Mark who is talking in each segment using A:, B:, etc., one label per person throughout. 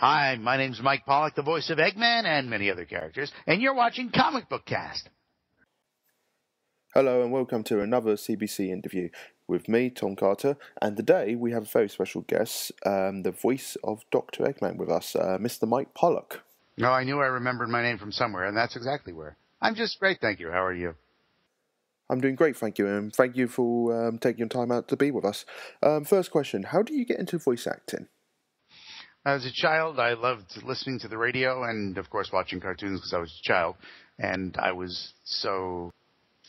A: Hi, my name's Mike Pollock, the voice of Eggman and many other characters, and you're watching Comic Book Cast.
B: Hello and welcome to another CBC interview with me, Tom Carter, and today we have a very special guest, the voice of Dr. Eggman with us, Mr. Mike Pollock.
A: No, I knew I remembered my name from somewhere, and that's exactly where. I'm just great, thank you. How are you?
B: I'm doing great, thank you, and thank you for taking your time out to be with us. First question, how do you get into voice acting?
A: As a child, I loved listening to the radio and, of course, watching cartoons because I was a child, and I was so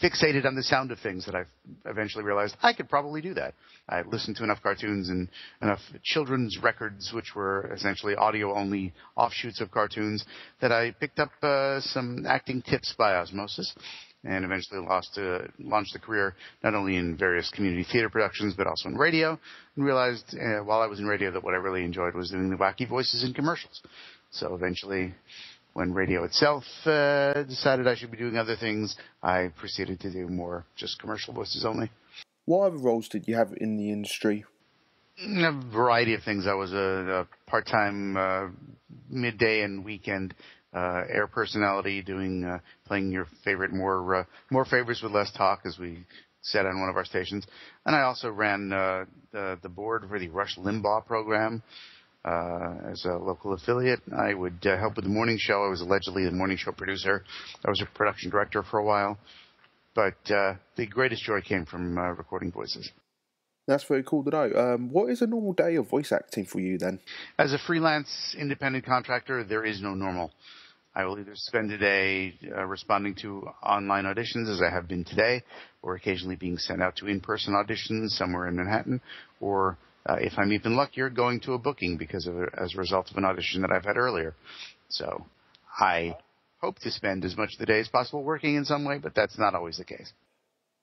A: fixated on the sound of things that I eventually realized I could probably do that. I listened to enough cartoons and enough children's records, which were essentially audio-only offshoots of cartoons, that I picked up some acting tips by osmosis and eventually launched a career not only in various community theater productions but also in radio, and realized while I was in radio that what I really enjoyed was doing the wacky voices in commercials. So eventually, when radio itself decided I should be doing other things, I proceeded to do more just commercial voices only.
B: What other roles did you have in the industry?
A: A variety of things. I was a part-time midday and weekend air personality playing your favorite more favorites with less talk, as we said on one of our stations. And I also ran the board for the Rush Limbaugh program as a local affiliate. I would help with the morning show. I was allegedly the morning show producer. I was a production director for a while. But the greatest joy came from recording voices.
B: That's very cool to know. What is a normal day of voice acting for you then?
A: As a freelance independent contractor, there is no normal. I will either spend a day responding to online auditions, as I have been today, or occasionally being sent out to in-person auditions somewhere in Manhattan, or if I'm even luckier, going to a booking as a result of an audition that I've had earlier. So I hope to spend as much of the day as possible working in some way, but that's not always the case.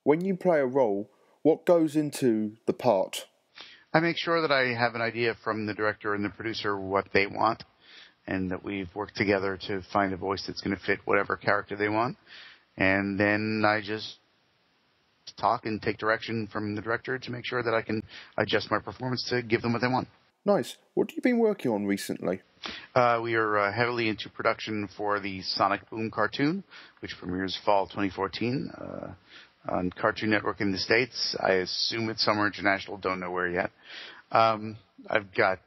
B: When you play a role, what goes into the part?
A: I make sure that I have an idea from the director and the producer what they want, and that we've worked together to find a voice that's going to fit whatever character they want. And then I just talk and take direction from the director to make sure that I can adjust my performance to give them what they want.
B: Nice. What have you been working on recently?
A: We are heavily into production for the Sonic Boom cartoon, which premieres fall 2014 on Cartoon Network in the States. I assume it's somewhere international, don't know where yet. I've got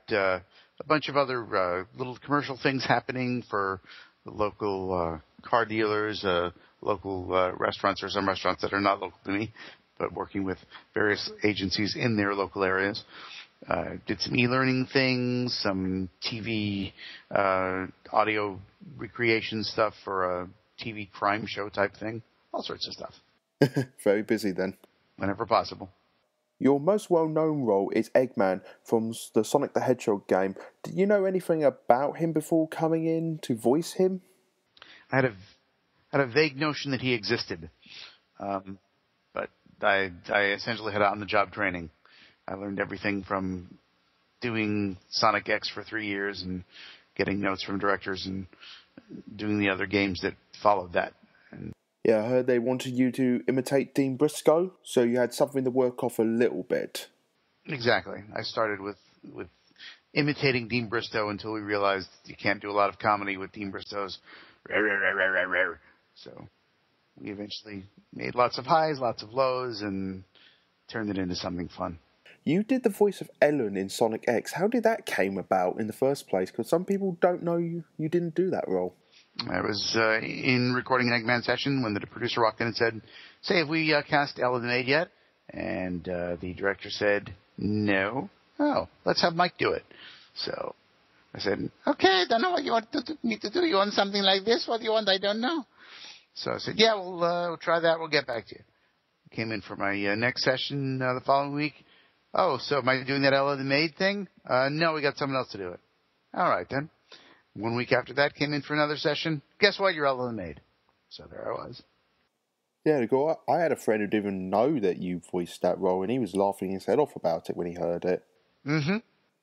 A: a bunch of other little commercial things happening for local car dealers, local restaurants, or some restaurants that are not local to me, but working with various agencies in their local areas. Did some e-learning things, some TV audio recreation stuff for a TV crime show type thing, all sorts of stuff.
B: Very busy then.
A: Whenever possible.
B: Your most well-known role is Eggman from the Sonic the Hedgehog game. Did you know anything about him before coming in to voice him?
A: I had a vague notion that he existed, but I essentially had on-the-job training. I learned everything from doing Sonic X for 3 years and getting notes from directors and doing the other games that followed that.
B: Yeah, I heard they wanted you to imitate Dean Briscoe, so you had something to work off a little bit.
A: Exactly. I started with imitating Dean Briscoe until we realized you can't do a lot of comedy with Dean Briscoe's rare. So we eventually made lots of highs, lots of lows, and turned it into something fun.
B: You did the voice of Ellen in Sonic X. How did that came about in the first place? Because some people don't know you didn't do that role.
A: I was in recording an Eggman session when the producer walked in and said, "Say, have we cast Ellen the Maid yet?" And the director said, "No." "Oh, let's have Mike do it." So I said, "Okay, I don't know what you want me to do. You want something like this? What do you want? I don't know." So I said, "Yeah, we'll try that. We'll get back to you." Came in for my next session the following week. "Oh, so am I doing that Ellen the Maid thing?" "No, we got someone else to do it." "All right, then." 1 week after that, came in for another session. "Guess what? You're Ellen the Maid." So there I was.
B: Yeah, I had a friend who didn't even know that you voiced that role, and he was laughing his head off about it when he heard it.
A: Mm-hmm.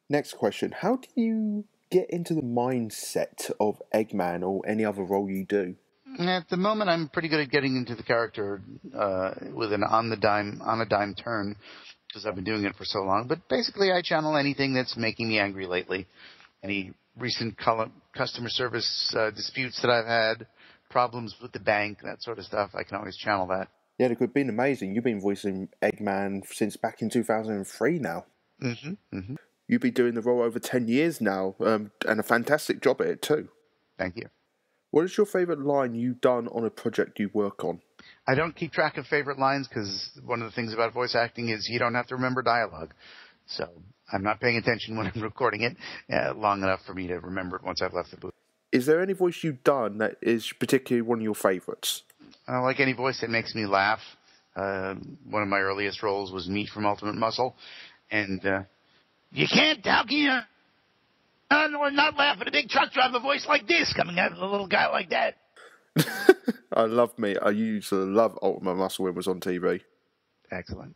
B: Next question. How do you get into the mindset of Eggman or any other role you do?
A: At the moment, I'm pretty good at getting into the character with an on a dime turn, because I've been doing it for so long. But basically, I channel anything that's making me angry lately. any recent customer service disputes that I've had, problems with the bank, that sort of stuff. I can always channel that.
B: Yeah, it could have been amazing. You've been voicing Eggman since back in 2003 now.
A: Mm-hmm. Mm-hmm.
B: You've been doing the role over 10 years now, and a fantastic job at it too.
A: Thank you.
B: What is your favourite line you've done on a project you work on?
A: I don't keep track of favourite lines because one of the things about voice acting is you don't have to remember dialogue. So I'm not paying attention when I'm recording it long enough for me to remember it once I've left the booth.
B: Is there any voice you've done that is particularly one of your favourites?
A: Like any voice that makes me laugh. One of my earliest roles was Meat from Ultimate Muscle. And you can't, how can you not laugh at a big truck driver voice like this coming out of a little guy like that?
B: I love me. I used to love Ultimate Muscle when it was on TV.
A: Excellent.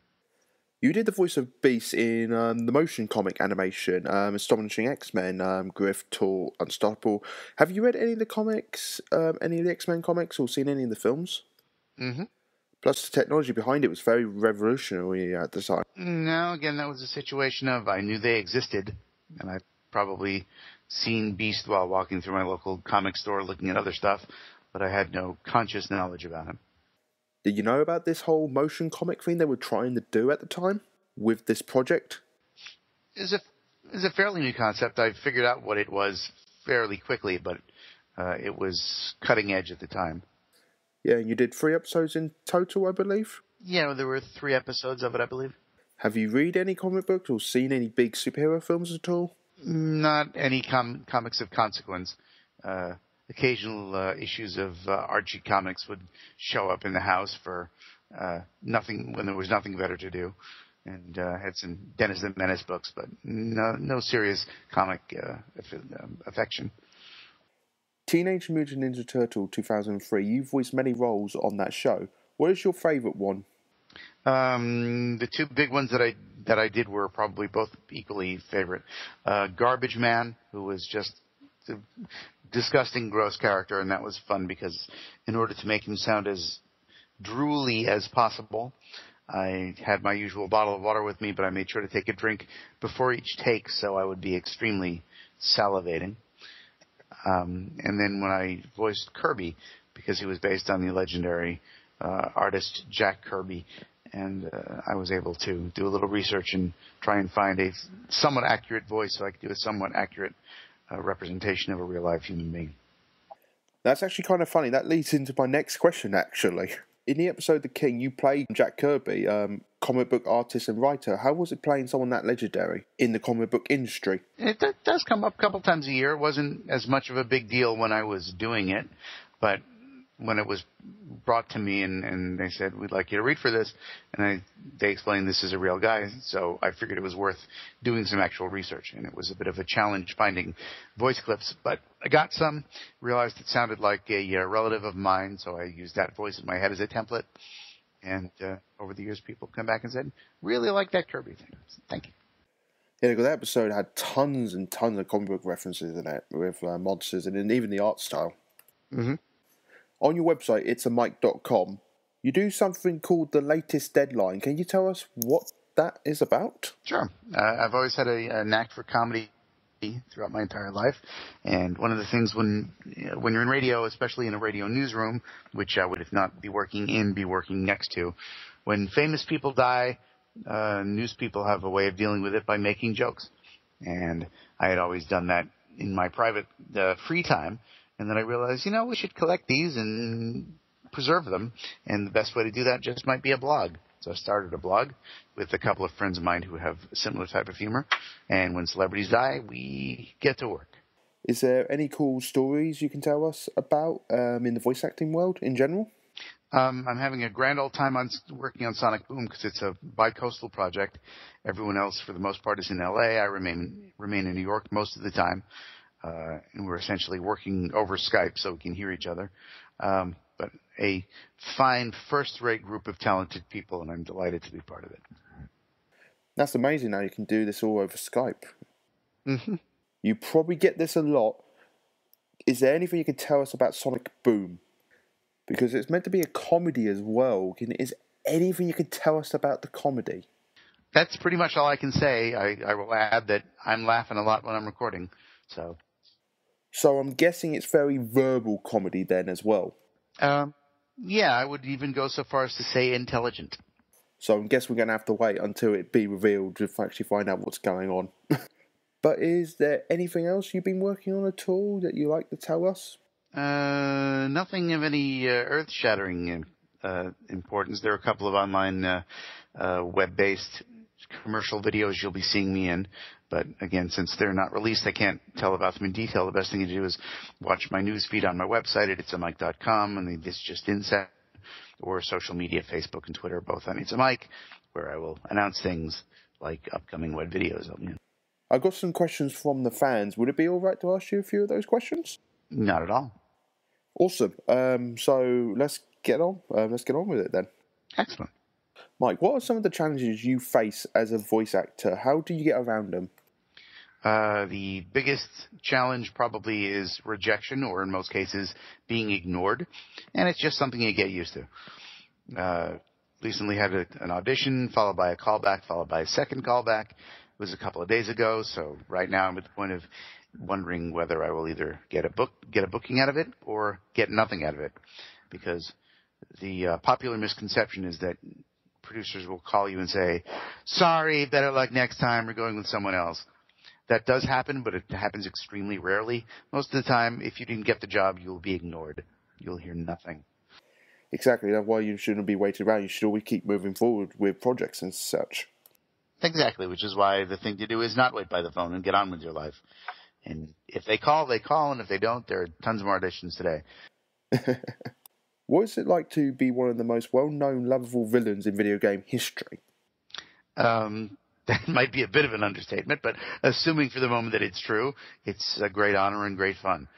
B: You did the voice of Beast in the motion comic animation, Astonishing X-Men, Griff, Tor, Unstoppable. Have you read any of the comics, any of the X-Men comics, or seen any of the films?
A: Mm-hmm.
B: Plus, the technology behind it was very revolutionary at the time.
A: No, again, that was a situation of I knew they existed, and I'd probably seen Beast while walking through my local comic store looking at other stuff, but I had no conscious knowledge about him.
B: Did you know about this whole motion comic thing they were trying to do at the time with this project?
A: It's a fairly new concept. I figured out what it was fairly quickly, but it was cutting edge at the time.
B: Yeah, and you did 3 episodes in total, I believe?
A: Yeah, there were 3 episodes of it, I believe.
B: Have you read any comic books or seen any big superhero films at all?
A: Not any comics of consequence. Occasional issues of Archie comics would show up in the house for nothing when there was nothing better to do, and had some Dennis the Menace books, but no serious comic affection.
B: Teenage Mutant Ninja Turtle 2003. You voiced many roles on that show. What is your favourite one?
A: The 2 big ones that I did were probably both equally favorite. Garbage Man, who was just a disgusting, gross character, and that was fun because in order to make him sound as drooly as possible, I had my usual bottle of water with me, but I made sure to take a drink before each take so I would be extremely salivating. And then when I voiced Kirby, because he was based on the legendary artist Jack Kirby, and I was able to do a little research and try and find a somewhat accurate voice so I could do a somewhat accurate representation of a real-life human being.
B: That's actually kind of funny. That leads into my next question, actually. In the episode The King, you played Jack Kirby, comic book artist and writer. How was it playing someone that legendary in the comic book industry?
A: It does come up a couple times a year. It wasn't as much of a big deal when I was doing it, but when it was brought to me and they said, we'd like you to read for this, and they explained this is a real guy, so I figured it was worth doing some actual research, and it was a bit of a challenge finding voice clips, but I got some, realized it sounded like a relative of mine, so I used that voice in my head as a template, and over the years people come back and said, really like that Kirby thing. Thank you.
B: Yeah, because that episode had tons and tons of comic book references in it with monsters and even the art style.
A: Mm-hmm.
B: On your website, itsamike.com, you do something called The Latest Deadline. Can you tell us what that is about?
A: Sure. I've always had a knack for comedy throughout my entire life, and one of the things when you're in radio, especially in a radio newsroom, which I would, if not be working in, be working next to, when famous people die, news people have a way of dealing with it by making jokes, and I had always done that in my private free time. And then I realized, we should collect these and preserve them. And the best way to do that just might be a blog. So I started a blog with a couple of friends of mine who have a similar type of humor. And when celebrities die, we get to work.
B: Is there any cool stories you can tell us about in the voice acting world in general?
A: I'm having a grand old time working on Sonic Boom because it's a bi-coastal project. Everyone else, for the most part, is in L.A. I remain in New York most of the time. And we're essentially working over Skype so we can hear each other. But a fine, first-rate group of talented people, and I'm delighted to be part of it.
B: That's amazing how you can do this all over Skype.
A: Mm-hmm.
B: You probably get this a lot. Is there anything you can tell us about Sonic Boom? Because it's meant to be a comedy as well. Is anything you can tell us about the comedy?
A: That's pretty much all I can say. I will add that I'm laughing a lot when I'm recording.
B: So I'm guessing it's very verbal comedy then as well.
A: Yeah, I would even go so far as to say intelligent.
B: So I guess we're going to have to wait until it be revealed to actually find out what's going on. But is there anything else you've been working on at all that you like to tell us?
A: Nothing of any earth-shattering importance. There are a couple of online web-based commercial videos you'll be seeing me in. But again, since they're not released, I can't tell about them in detail. The best thing to do is watch my news feed on my website at itsamike.com, and it's just inside, or social media, Facebook and Twitter, both on It's a Mike, where I will announce things like upcoming web videos.
B: I got some questions from the fans. Would it be all right to ask you a few of those questions?
A: Not at all.
B: Awesome. So let's get on. Let's get on with it then.
A: Excellent.
B: Mike, what are some of the challenges you face as a voice actor? How do you get around them?
A: The biggest challenge probably is rejection, or in most cases, being ignored. And it's just something you get used to. Recently had an audition, followed by a callback, followed by a second callback. It was a couple of days ago, so right now I'm at the point of wondering whether I will either get a booking out of it or get nothing out of it. Because the popular misconception is that producers will call you and say, sorry, better luck next time, we're going with someone else. That does happen, but it happens extremely rarely. Most of the time, if you didn't get the job, you'll be ignored. You'll hear nothing.
B: Exactly. That's why you shouldn't be waiting around. You should always keep moving forward with projects and such.
A: Exactly, which is why the thing to do is not wait by the phone and get on with your life. And if they call, they call, and if they don't, there are tons more auditions today.
B: What is it like to be one of the most well-known, lovable villains in video game history?
A: That might be a bit of an understatement, but assuming for the moment that it's true, it's a great honor and great fun.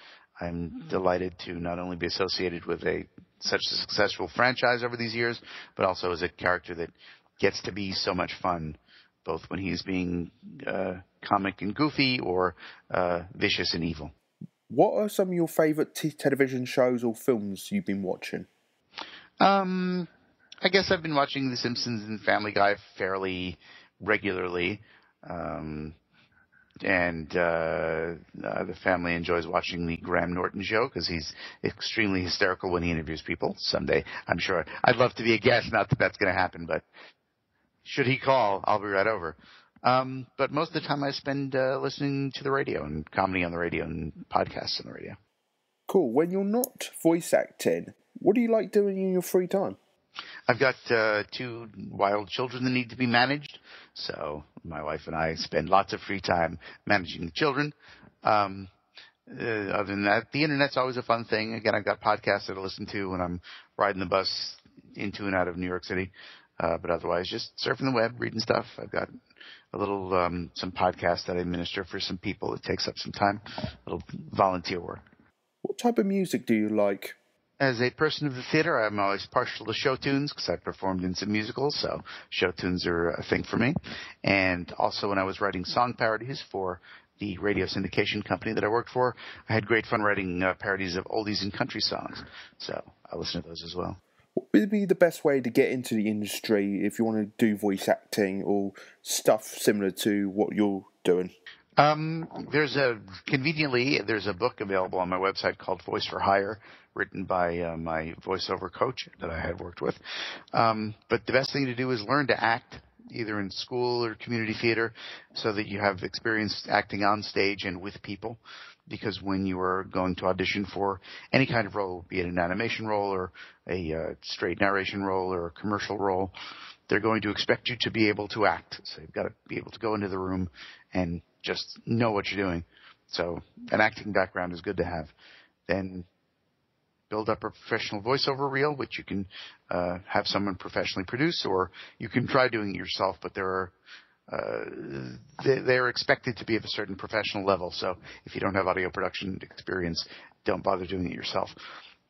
A: I'm delighted to not only be associated with such a successful franchise over these years, but also as a character that gets to be so much fun, both when he's being comic and goofy or vicious and evil.
B: What are some of your favourite television shows or films you've been watching?
A: I guess I've been watching The Simpsons and Family Guy fairly regularly. And the family enjoys watching the Graham Norton show because he's extremely hysterical when he interviews people. Someday, I'm sure. I'd love to be a guest, not that that's going to happen, but should he call, I'll be right over. But most of the time I spend listening to the radio and comedy on the radio and podcasts on the radio.
B: Cool. When you're not voice acting, what do you like doing in your free time?
A: I've got 2 wild children that need to be managed, so my wife and I spend lots of free time managing the children. Other than that, the internet's always a fun thing. Again, I've got podcasts that I listen to when I'm riding the bus into and out of New York City. But otherwise, just surfing the web, reading stuff. I've got a little, some podcasts that I administer for some people. It takes up some time, a little volunteer work.
B: What type of music do you like?
A: As a person of the theater, I'm always partial to show tunes because I've performed in some musicals, so show tunes are a thing for me. And also when I was writing song parodies for the radio syndication company that I worked for, I had great fun writing parodies of oldies and country songs. So I listen to those as well.
B: What would be the best way to get into the industry if you want to do voice acting or stuff similar to what you're doing?
A: There's a book available on my website called Voice for Hire, written by my voiceover coach that I had worked with. But the best thing to do is learn to act, either in school or community theater, so that you have experience acting on stage and with people. Because when you are going to audition for any kind of role, be it an animation role or a straight narration role or a commercial role, they're going to expect you to be able to act. So you've got to be able to go into the room and just know what you're doing. So an acting background is good to have. Then build up a professional voiceover reel, which you can have someone professionally produce, or you can try doing it yourself, but they're expected to be of a certain professional level. So if you don't have audio production experience, don't bother doing it yourself.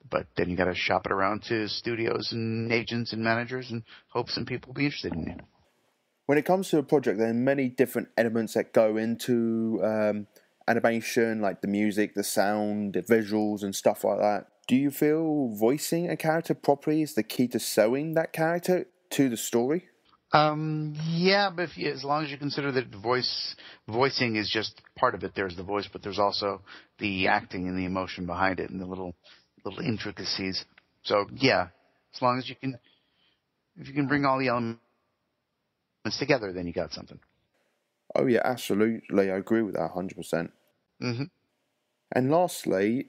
A: But then you got to shop it around to studios and agents and managers and hope some people will be interested in it.
B: When it comes to a project, there are many different elements that go into animation, like the music, the sound, the visuals and stuff like that. Do you feel voicing a character properly is the key to selling that character to the story?
A: Yeah, but as long as you consider that voicing is just part of it, there's the voice, but there's also the acting and the emotion behind it and the little intricacies. So yeah, as long as if you can bring all the elements together, then you got something.
B: Oh yeah, absolutely. I agree with that 100%.
A: Mm-hmm.
B: And lastly,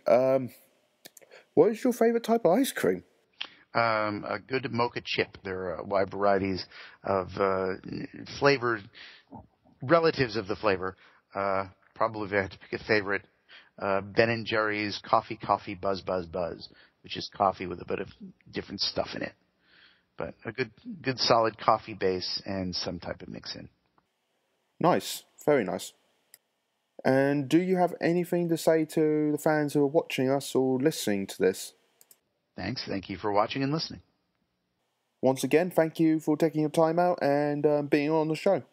B: what is your favourite type of ice cream?
A: A good mocha chip. There are wide varieties of flavors, relatives of the flavor. Probably if I had to pick a favorite, Ben & Jerry's Coffee Buzz Buzz Buzz, which is coffee with a bit of different stuff in it. But a good solid coffee base and some type of mix-in.
B: Nice. Very nice. And do you have anything to say to the fans who are watching us or listening to this?
A: Thanks. Thank you for watching and listening.
B: Once again, thank you for taking your time out and being on the show.